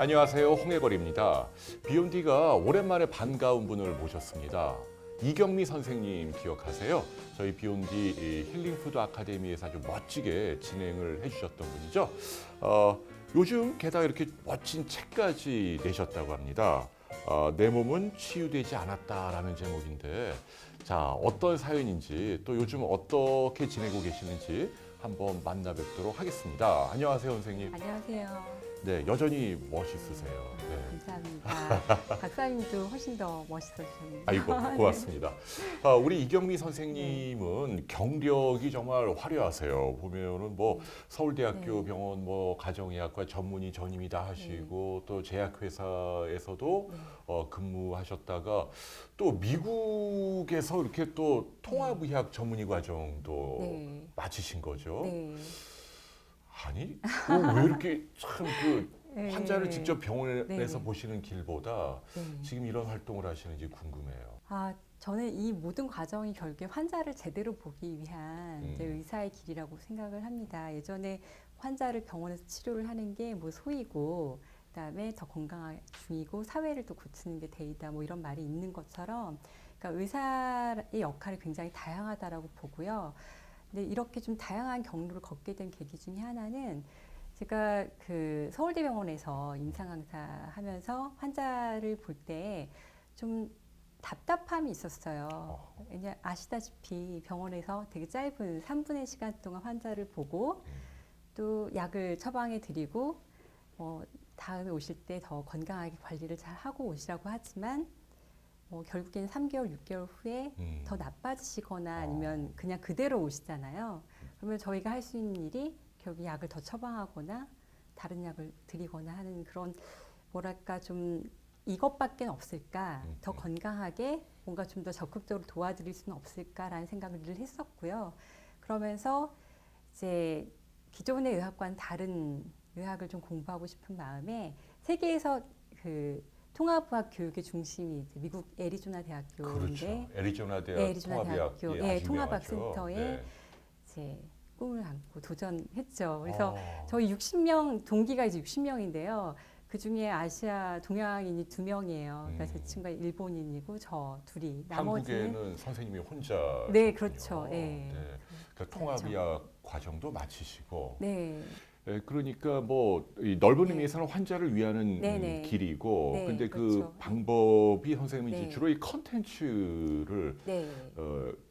안녕하세요, 홍해걸입니다. 비욘디가 오랜만에 반가운 분을 모셨습니다. 이경미 선생님 기억하세요? 저희 비욘디 힐링푸드 아카데미에서 아주 멋지게 진행을 해주셨던 분이죠. 요즘 게다가 이렇게 멋진 책까지 내셨다고 합니다. 내 몸은 치유되지 않았다라는 제목인데, 자, 어떤 사연인지 또 요즘 어떻게 지내고 계시는지 한번 만나 뵙도록 하겠습니다. 안녕하세요, 선생님. 안녕하세요. 네, 여전히 멋있으세요. 네. 감사합니다. 박사님도 훨씬 더 멋있어지셨네요. 아이고, 고맙습니다. 우리 이경미 선생님은 경력이 정말 화려하세요. 보면은 뭐 서울대학교 네. 병원 뭐 가정의학과 전문의 전임이 다 하시고 또 제약회사에서도 근무하셨다가 또 미국에서 이렇게 또 통합의학 전문의 과정도 네. 마치신 거죠. 네. 아니, 왜 이렇게 참 그 네. 환자를 직접 병원에서 네. 보시는 길보다 네. 지금 이런 활동을 하시는지 궁금해요. 저는 이 모든 과정이 결국에 환자를 제대로 보기 위한 이제 의사의 길이라고 생각을 합니다. 예전에 환자를 병원에서 치료를 하는 게 뭐 소이고, 그다음에 더 건강한 중이고, 사회를 또 고치는 게 대이다, 뭐 이런 말이 있는 것처럼, 그러니까 의사의 역할이 굉장히 다양하다라고 보고요. 근데 이렇게 좀 다양한 경로를 걷게 된 계기 중에 하나는 제가 그 서울대병원에서 임상강사 하면서 환자를 볼 때 좀 답답함이 있었어요. 왜냐 아시다시피 병원에서 되게 짧은 3분의 시간 동안 환자를 보고 또 약을 처방해 드리고 다음에 오실 때 더 건강하게 관리를 잘 하고 오시라고 하지만 결국엔 3개월, 6개월 후에 더 나빠지시거나 아니면 그냥 그대로 오시잖아요. 그러면 저희가 할 수 있는 일이 결국 약을 더 처방하거나 다른 약을 드리거나 하는 그런 뭐랄까 좀 이것밖에 없을까? 더 건강하게 뭔가 좀 더 적극적으로 도와드릴 수는 없을까라는 생각을 늘 했었고요. 그러면서 이제 기존의 의학과는 다른 의학을 좀 공부하고 싶은 마음에 세계에서 그 통합의학 교육의 중심이 이제 미국 애리조나 대학교인데, 그렇죠. 애리조나 대학 애리조나 대학교 통합의학 센터에 네. 이제 꿈을 안고 도전했죠. 그래서 저희 60명 동기가 이제 60명인데요. 그 중에 아시아 동양인이 2명이에요. 그러니까 제 친구가 일본인이고 저 둘이. 나머지는 한국에는 선생님이 혼자. 네, 그렇죠. 네. 네. 그러니까 통합의학 과정도 마치시고. 네. 그러니까 뭐 이 넓은 네. 의미에서는 환자를 위하는 네네. 길이고, 네, 근데 그 그렇죠. 방법이 선생님이 이제 네. 주로 이 컨텐츠를 네.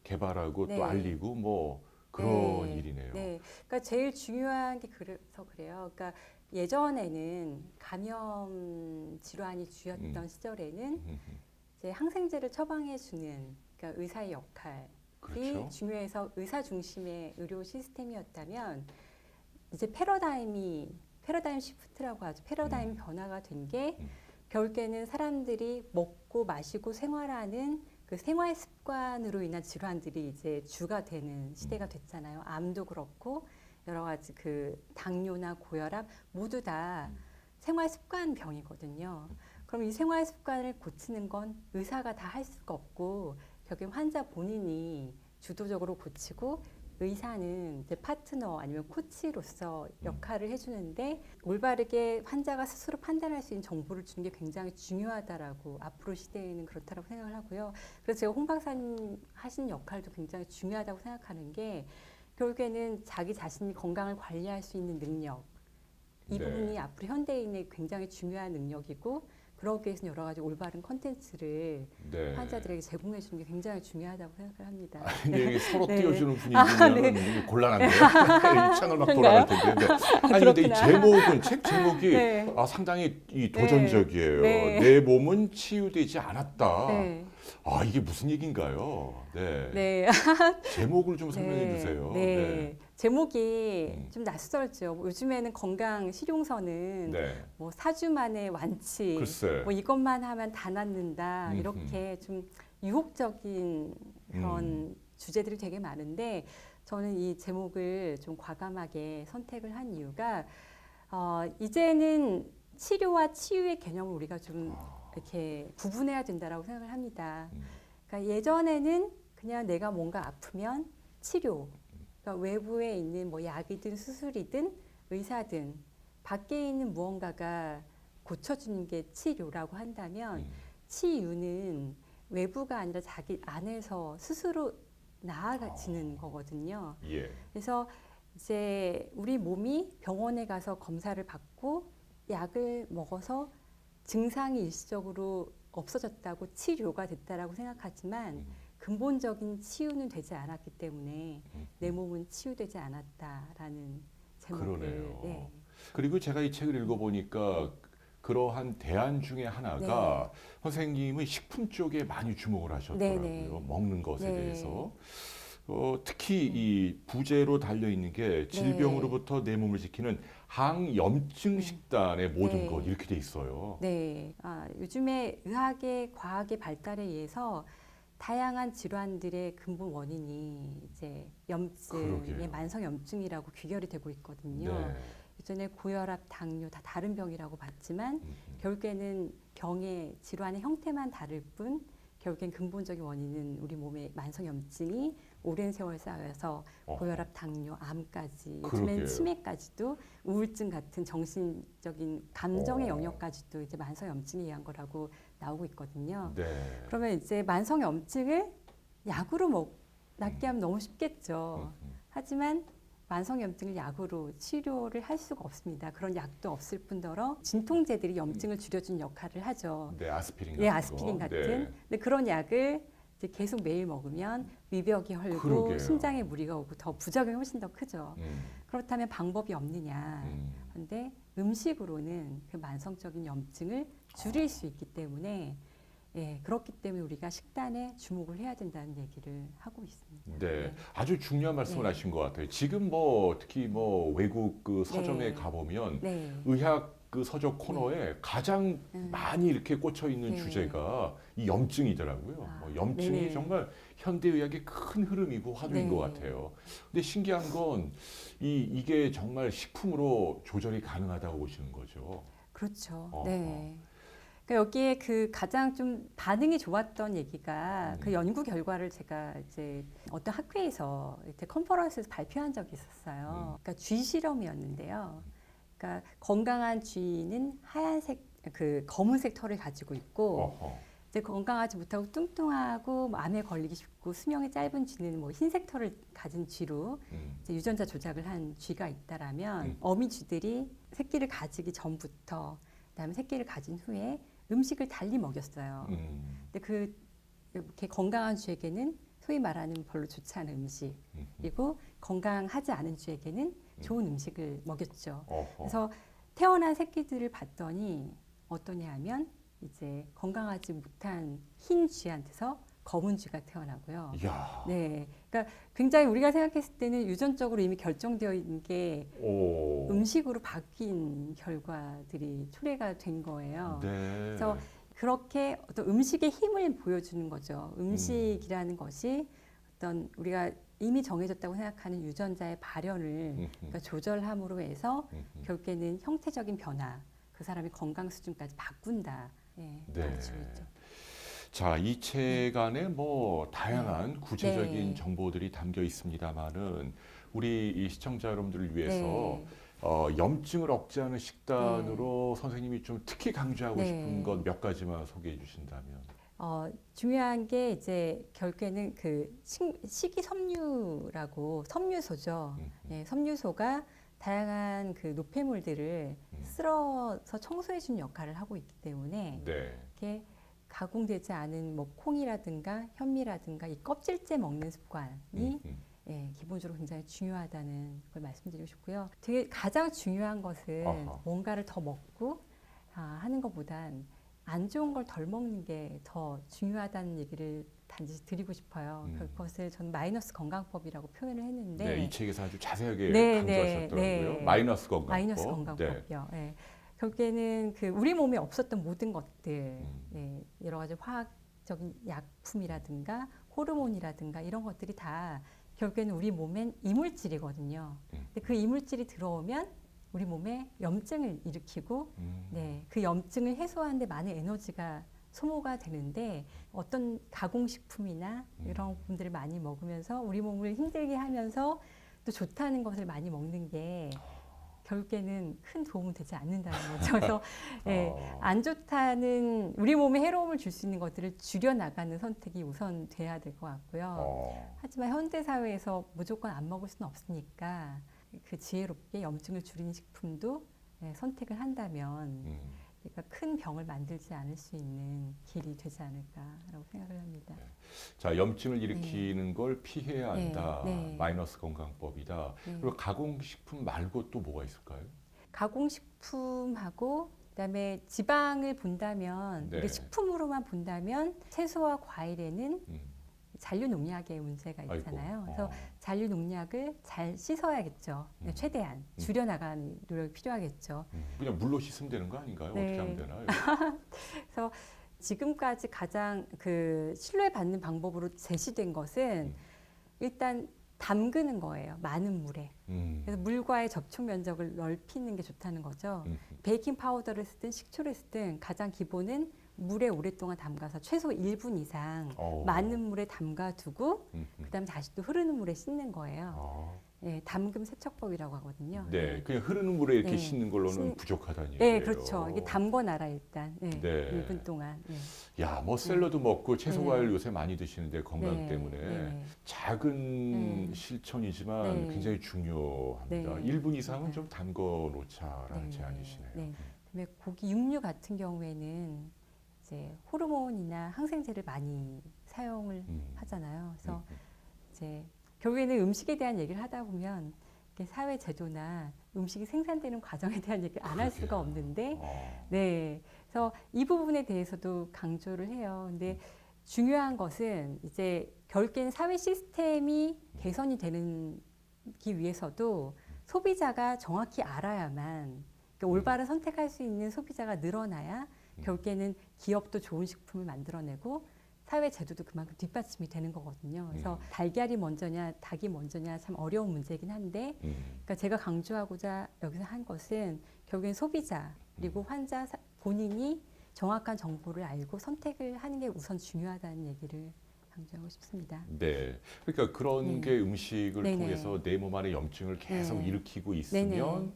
개발하고 네. 또 알리고 뭐 그런 네. 일이네요. 네. 그러니까 제일 중요한 게 그래서 그래요. 그러니까 예전에는 감염 질환이 주였던 시절에는 이제 항생제를 처방해 주는 그러니까 의사의 역할이 그렇죠. 중요해서 의사 중심의 의료 시스템이었다면 이제 패러다임 시프트라고 하죠. 패러다임 변화가 된 게 결국에는 사람들이 먹고 마시고 생활하는 그 생활 습관으로 인한 질환들이 이제 주가 되는 시대가 됐잖아요. 암도 그렇고 여러 가지 그 당뇨나 고혈압 모두 다 생활 습관 병이거든요. 그럼 이 생활 습관을 고치는 건 의사가 다 할 수가 없고 결국 환자 본인이 주도적으로 고치고 의사는 이제 파트너 아니면 코치로서 역할을 해주는데 올바르게 환자가 스스로 판단할 수 있는 정보를 주는 게 굉장히 중요하다라고 앞으로 시대에는 그렇다고 생각을 하고요. 그래서 제가 홍 박사님 하신 역할도 굉장히 중요하다고 생각하는 게 결국에는 자기 자신이 건강을 관리할 수 있는 능력 이 네. 부분이 앞으로 현대인의 굉장히 중요한 능력이고 그러기 위해서는 여러 가지 올바른 컨텐츠를 네. 환자들에게 제공해 주는 게 굉장히 중요하다고 생각을 합니다. 근데 이게 서로 네. 띄워주는 분위기면 곤란한데요. 이 창을 막 돌아갈 텐데. 아니 근데 이 그렇구나. 제목은 책 제목이 네. 상당히 이 도전적이에요. 네. 내 몸은 치유되지 않았다. 네. 이게 무슨 얘기인가요? 네. 네. 제목을 좀 설명해 네. 주세요. 네. 제목이 좀 낯설죠. 뭐 요즘에는 건강 실용서는 네. 뭐 4주 만에 완치, 글쎄. 뭐 이것만 하면 다 낫는다 이렇게 좀 유혹적인 그런 주제들이 되게 많은데 저는 이 제목을 좀 과감하게 선택을 한 이유가 이제는 치료와 치유의 개념을 우리가 좀 이렇게 구분해야 된다라고 생각을 합니다. 그러니까 예전에는 그냥 내가 뭔가 아프면 치료, 그러니까 외부에 있는 뭐 약이든 수술이든 의사든 밖에 있는 무언가가 고쳐주는 게 치료라고 한다면 치유는 외부가 아니라 자기 안에서 스스로 나아지는 거거든요. 예. 그래서 이제 우리 몸이 병원에 가서 검사를 받고 약을 먹어서 증상이 일시적으로 없어졌다고 치료가 됐다라고 생각하지만 근본적인 치유는 되지 않았기 때문에 내 몸은 치유되지 않았다라는 제목을. 그러네요. 네. 그리고 제가 이 책을 읽어보니까 그러한 대안 중에 하나가 선생님은 식품 쪽에 많이 주목을 하셨더라고요. 네네. 먹는 것에 네. 대해서. 특히 이 부제로 달려있는 게 질병으로부터 내 몸을 지키는 항염증 식단의 모든 네. 것 이렇게 돼 있어요. 네. 요즘에 의학의 과학의 발달에 의해서 다양한 질환들의 근본 원인이 이제 염증의 그러게요. 만성 염증이라고 귀결이 되고 있거든요. 네. 예전에 고혈압, 당뇨 다 다른 병이라고 봤지만 결국에는 병의 질환의 형태만 다를 뿐 결국엔 근본적인 원인은 우리 몸의 만성 염증이 오랜 세월 쌓여서 고혈압, 당뇨, 암까지 그러게요. 요즘엔 치매까지도 우울증 같은 정신적인 감정의 영역까지도 이제 만성 염증에 의한 거라고 나오고 있거든요. 네. 그러면 이제 만성 염증을 약으로 낫게 하면 너무 쉽겠죠. 하지만 만성 염증을 약으로 치료를 할 수가 없습니다. 그런 약도 없을 뿐더러 진통제들이 염증을 줄여주는 역할을 하죠. 네, 아스피린 예, 같은 아스피린 거. 같은. 네. 근데 그런 약을 이제 계속 매일 먹으면 위벽이 헐고 그러게요. 심장에 무리가 오고 더 부작용이 훨씬 더 크죠. 음, 그렇다면 방법이 없느냐. 근데 음식으로는 그 만성적인 염증을 줄일 수 있기 때문에 그렇기 때문에 우리가 식단에 주목을 해야 된다는 얘기를 하고 있습니다. 네, 아주 중요한 말씀을 네. 하신 것 같아요. 지금 특히 외국 그 서점에 네. 가보면 네. 의학 그 서적 코너에 가장 많이 이렇게 꽂혀 있는 네. 주제가 이 염증이더라고요. 염증이 네네. 정말 현대 의학의 큰 흐름이고 화두인 네. 것 같아요. 근데 신기한 건 이게 정말 식품으로 조절이 가능하다고 보시는 거죠. 그렇죠. 어허. 네. 그러니까 여기에 그 가장 좀 반응이 좋았던 얘기가 그 연구 결과를 제가 이제 어떤 학회에서 이렇게 컨퍼런스에서 발표한 적이 있었어요. 그러니까 쥐 실험이었는데요. 그러니까 건강한 쥐는 하얀색 그 검은색 털을 가지고 있고 어허. 이제 건강하지 못하고 뚱뚱하고 암에 걸리기 쉽고 수명이 짧은 쥐는 뭐 흰색 털을 가진 쥐로 이제 유전자 조작을 한 쥐가 있다라면 어미 쥐들이 새끼를 가지기 전부터 그다음에 새끼를 가진 후에 음식을 달리 먹였어요. 근데 이렇게 건강한 쥐에게는 소위 말하는 별로 좋지 않은 음식 그리고 건강하지 않은 쥐에게는 좋은 음식을 먹였죠. 어허. 그래서 태어난 새끼들을 봤더니 어떠냐 하면 이제 건강하지 못한 흰 쥐한테서 검은 쥐가 태어나고요. 이야. 네, 그러니까 굉장히 우리가 생각했을 때는 유전적으로 이미 결정되어 있는 게 오. 음식으로 바뀐 결과들이 초래가 된 거예요. 네. 그래서 그렇게 어떤 음식의 힘을 보여주는 거죠. 음식이라는 것이 어떤 우리가 이미 정해졌다고 생각하는 유전자의 발현을 그러니까 조절함으로 해서 결국에는 형태적인 변화, 그 사람의 건강 수준까지 바꾼다. 네. 가르치고 있죠. 자, 이 책 안에 다양한 구체적인 네. 정보들이 담겨 있습니다만은 우리 이 시청자 여러분들을 위해서 네. 염증을 억제하는 식단으로 선생님이 좀 특히 강조하고 네. 싶은 것 몇 가지만 소개해 주신다면. 중요한 게 이제 결국에는 그 식이섬유라고 섬유소죠. 섬유소가 다양한 그 노폐물들을 쓸어서 청소해 주는 역할을 하고 있기 때문에 네. 이렇게 가공되지 않은 뭐 콩이라든가 현미라든가 이 껍질째 먹는 습관이 기본적으로 굉장히 중요하다는 걸 말씀드리고 싶고요. 되게 가장 중요한 것은 아하. 뭔가를 더 먹고 하는 것보단 안 좋은 걸 덜 먹는 게 더 중요하다는 얘기를 단지 드리고 싶어요. 그것을 저는 마이너스 건강법이라고 표현을 했는데 네, 이 책에서 아주 자세하게 네, 강조하셨더라고요. 네. 마이너스 건강법. 마이너스 건강법이요. 네. 결국에는 그 우리 몸에 없었던 모든 것들, 여러 가지 화학적인 약품이라든가 호르몬이라든가 이런 것들이 다 결국에는 우리 몸엔 이물질이거든요. 근데 그 이물질이 들어오면 우리 몸에 염증을 일으키고, 그 염증을 해소하는데 많은 에너지가 소모가 되는데 어떤 가공식품이나 이런 분들을 많이 먹으면서 우리 몸을 힘들게 하면서 또 좋다는 것을 많이 먹는 게 결국에는 큰 도움은 되지 않는다는 거죠. 그래서 예, 어. 안 좋다는 우리 몸에 해로움을 줄 수 있는 것들을 줄여 나가는 선택이 우선 돼야 될 것 같고요. 하지만 현대 사회에서 무조건 안 먹을 수는 없으니까 그 지혜롭게 염증을 줄이는 식품도 예, 선택을 한다면 그러니까 큰 병을 만들지 않을 수 있는 길이 되지 않을까라고 생각을 합니다. 자, 염증을 일으키는 걸 피해야 한다. 네. 마이너스 건강법이다. 네. 그리고 가공식품 말고 또 뭐가 있을까요? 가공식품하고 그다음에 지방을 본다면 네. 이게 식품으로만 본다면 채소와 과일에는 음. 잔류 농약의 문제가 있잖아요. 아이고. 그래서 잔류 농약을 잘 씻어야겠죠. 최대한 줄여나가는 노력이 필요하겠죠. 그냥 물로 씻으면 되는 거 아닌가요? 네. 어떻게 하면 되나요? 그래서 지금까지 가장 그 신뢰받는 방법으로 제시된 것은 일단 담그는 거예요. 많은 물에. 그래서 물과의 접촉 면적을 넓히는 게 좋다는 거죠. 베이킹 파우더를 쓰든 식초를 쓰든 가장 기본은 물에 오랫동안 담가서 최소 1분 이상 많은 물에 담가두고 그다음에 다시 또 흐르는 물에 씻는 거예요. 예, 담금 세척법이라고 하거든요. 네, 그냥 흐르는 물에 이렇게 네. 씻는 걸로는 부족하다는 네, 얘기예요. 그렇죠. 이게 담궈놔라 일단. 네, 네. 1분 동안. 네. 야, 뭐 샐러드 먹고 채소 네. 과일 요새 많이 드시는데 건강 네, 때문에 네. 작은 실천이지만 네. 굉장히 중요합니다. 네. 1분 이상은 맞아요. 좀 담궈 놓자라는 네. 제안이시네요. 네. 그다음에 고기, 육류 같은 경우에는 이제 호르몬이나 항생제를 많이 사용을 하잖아요. 그래서 이제 결국에는 음식에 대한 얘기를 하다 보면 이렇게 사회 제도나 음식이 생산되는 과정에 대한 얘기를 안 할 수가 없는데, 네. 그래서 이 부분에 대해서도 강조를 해요. 근데 중요한 것은 이제 결국에는 사회 시스템이 개선이 되기 위해서도 소비자가 정확히 알아야만 그러니까 올바른 선택할 수 있는 소비자가 늘어나야 결국에는 기업도 좋은 식품을 만들어내고 사회 제도도 그만큼 뒷받침이 되는 거거든요. 그래서 달걀이 먼저냐 닭이 먼저냐 참 어려운 문제이긴 한데 그러니까 제가 강조하고자 여기서 한 것은 결국엔 소비자 그리고 환자 본인이 정확한 정보를 알고 선택을 하는 게 우선 중요하다는 얘기를 강조하고 싶습니다. 네, 그러니까 그런 네. 게 음식을 네네. 통해서 내 몸 안에 염증을 계속 네. 일으키고 있으면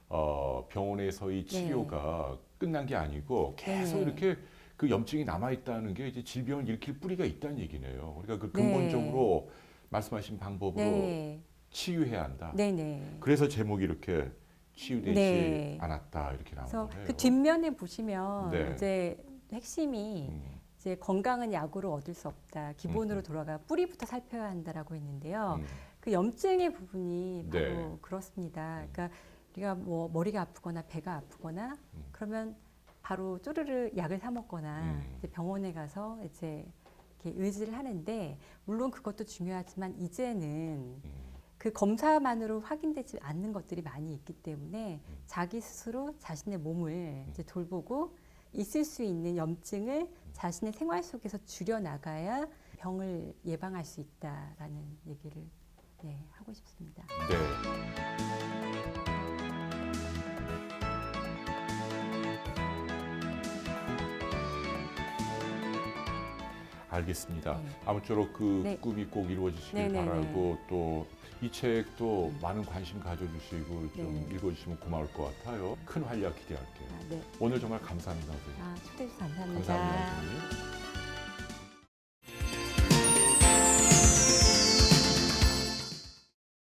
네네. 병원에서의 치료가 끝난 게 아니고 계속 네네. 이렇게 그 염증이 남아 있다는 게 이제 질병을 일으킬 뿌리가 있다는 얘기네요. 그러니까 그 네. 근본적으로 말씀하신 방법으로 네. 치유해야 한다. 네네. 그래서 제목이 이렇게 치유되지 네. 않았다 이렇게 나온 그래서 거네요. 그 뒷면에 보시면 네. 이제 핵심이 이제 건강은 약으로 얻을 수 없다. 기본으로 돌아가 뿌리부터 살펴야 한다라고 했는데요. 그 염증의 부분이 바로 네. 그렇습니다. 그러니까 우리가 뭐 머리가 아프거나 배가 아프거나 그러면 바로 쪼르르 약을 사 먹거나 이제 병원에 가서 이제 이렇게 의지를 하는데 물론 그것도 중요하지만 이제는 그 검사만으로 확인되지 않는 것들이 많이 있기 때문에 자기 스스로 자신의 몸을 이제 돌보고 있을 수 있는 염증을 자신의 생활 속에서 줄여 나가야 병을 예방할 수 있다라는 얘기를 네, 하고 싶습니다. 네. 알겠습니다. 네. 아무쪼록 그 네. 꿈이 꼭 이루어지시길 네네네. 바라고 또 이 책도 많은 관심 가져주시고 좀 네. 읽어주시면 고마울 것 같아요. 큰 활약 기대할게요. 아, 네. 오늘 정말 감사합니다, 선생님. 아, 초대해 주셔서 감사합니다. 감사합니다, 선생님.